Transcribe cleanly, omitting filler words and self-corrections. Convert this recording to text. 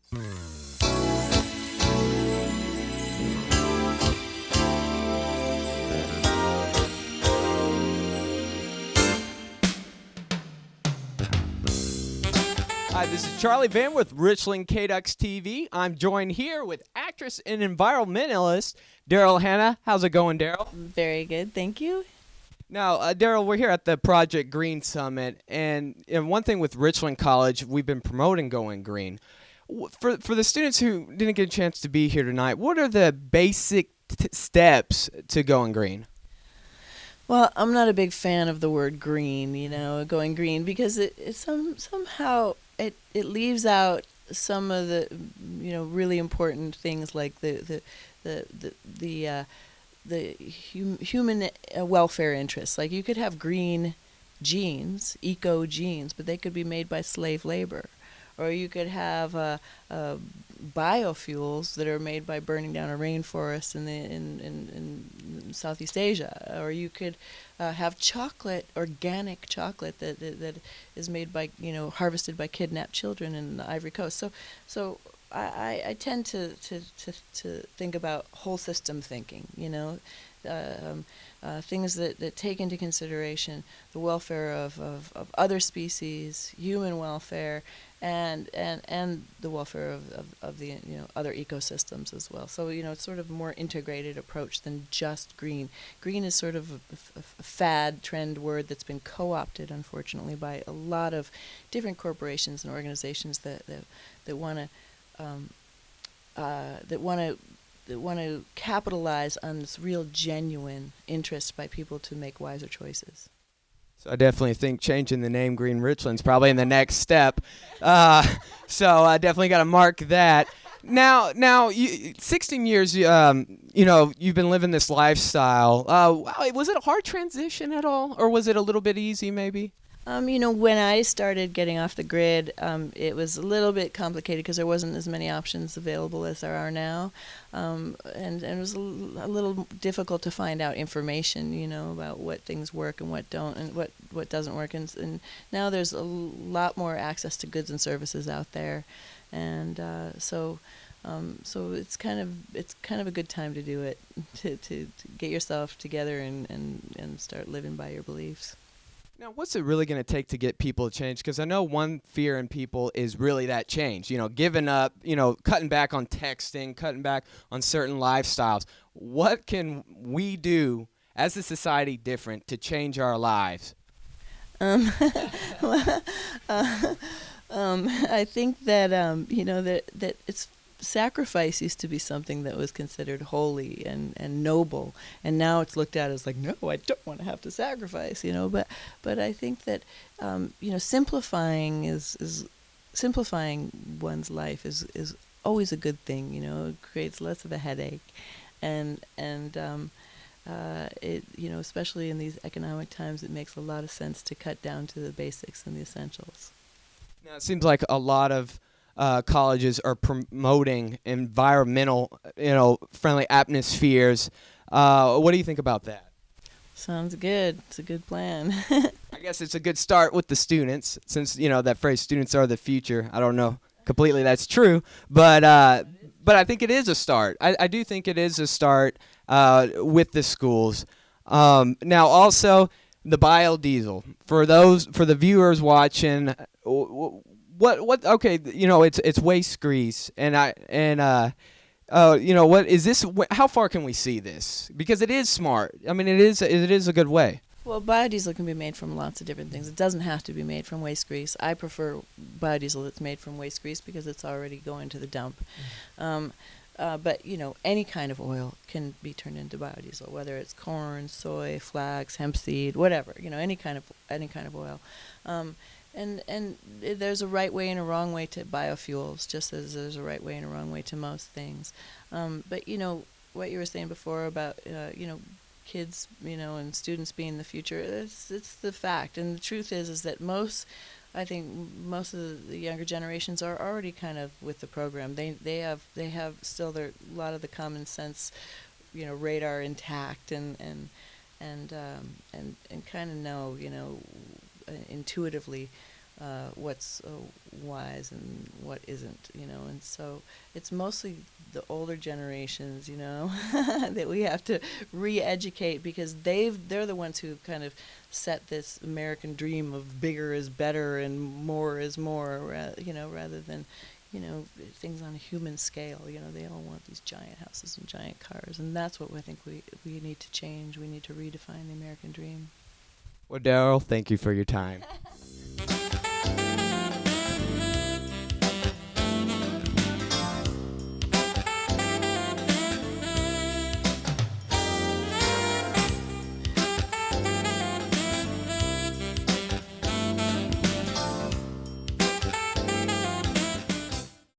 Hi, this is Charlie Vann with Richland KDUX-TV. I'm joined here with actress and environmentalist Daryl Hannah. How's it going, Daryl? Very good, thank you. Now, Daryl, we're here at the Project Green Summit, and one thing with Richland College, we've been promoting going green. For the students who didn't get a chance to be here tonight, what are the basic steps to going green? Well, I'm not a big fan of the word green, going green, because somehow it leaves out some of the really important things like the human welfare interests. Like you could have green jeans, eco jeans, but they could be made by slave labor. Or you could have biofuels that are made by burning down a rainforest in Southeast Asia. Or you could have chocolate, organic chocolate that is made by harvested by kidnapped children in the Ivory Coast. So I tend to think about whole system thinking. Things that take into consideration the welfare of other species, human welfare, and the welfare of the other ecosystems as well. So it's sort of a more integrated approach than just green. Green is sort of a fad trend word that's been co-opted, unfortunately, by a lot of different corporations and organizations that want to capitalize on this real genuine interest by people to make wiser choices. So I definitely think changing the name Green Richland's probably in the next step. So I definitely got to mark that. Now, 16 years, you've been living this lifestyle. Was it a hard transition at all, or was it a little bit easy maybe? When I started getting off the grid, it was a little bit complicated because there wasn't as many options available as there are now. And it was a little difficult to find out information, about what things work and what don't, and what doesn't work. And now there's a lot more access to goods and services out there. And so it's kind of a good time to do it, to get yourself together and start living by your beliefs. Now, what's it really going to take to get people to change? Because I know one fear in people is really that change, giving up, cutting back on texting, cutting back on certain lifestyles. What can we do as a society different to change our lives? I think that, that it's sacrifice used to be something that was considered holy and noble, and now it's looked at as like, no, I don't want to have to sacrifice, but I think that simplifying simplifying one's life is always a good thing. It creates less of a headache, and it especially in these economic times, it makes a lot of sense to cut down to the basics and the essentials. Now it seems like a lot of colleges are promoting environmental, friendly atmospheres. What do you think about that? Sounds good. It's a good plan. I guess it's a good start with the students, since that phrase "students are the future." I don't know completely that's true, but I think it is a start. I do think it is a start with the schools. Now, also the biodiesel for the viewers watching. What? Okay, it's waste grease, what is this? How far can we see this? Because it is smart. I mean, it is a good way. Well, biodiesel can be made from lots of different things. It doesn't have to be made from waste grease. I prefer biodiesel that's made from waste grease because it's already going to the dump. But any kind of oil can be turned into biodiesel, whether it's corn, soy, flax, hemp seed, whatever. Any kind of oil. And there's a right way and a wrong way to biofuels, just as there's a right way and a wrong way to most things. But what you were saying before about kids, and students being the future, it's the fact. And the truth is that I think most of the younger generations are already kind of with the program. They have still a lot of the common sense, radar intact, and kind of know, intuitively what's wise and what isn't, and so it's mostly the older generations, that we have to re-educate, because they're the ones who kind of set this American dream of bigger is better and more is more, rather than, things on a human scale. They all want these giant houses and giant cars, and that's what I think we need to change. We need to redefine the American dream. Well, Daryl, thank you for your time.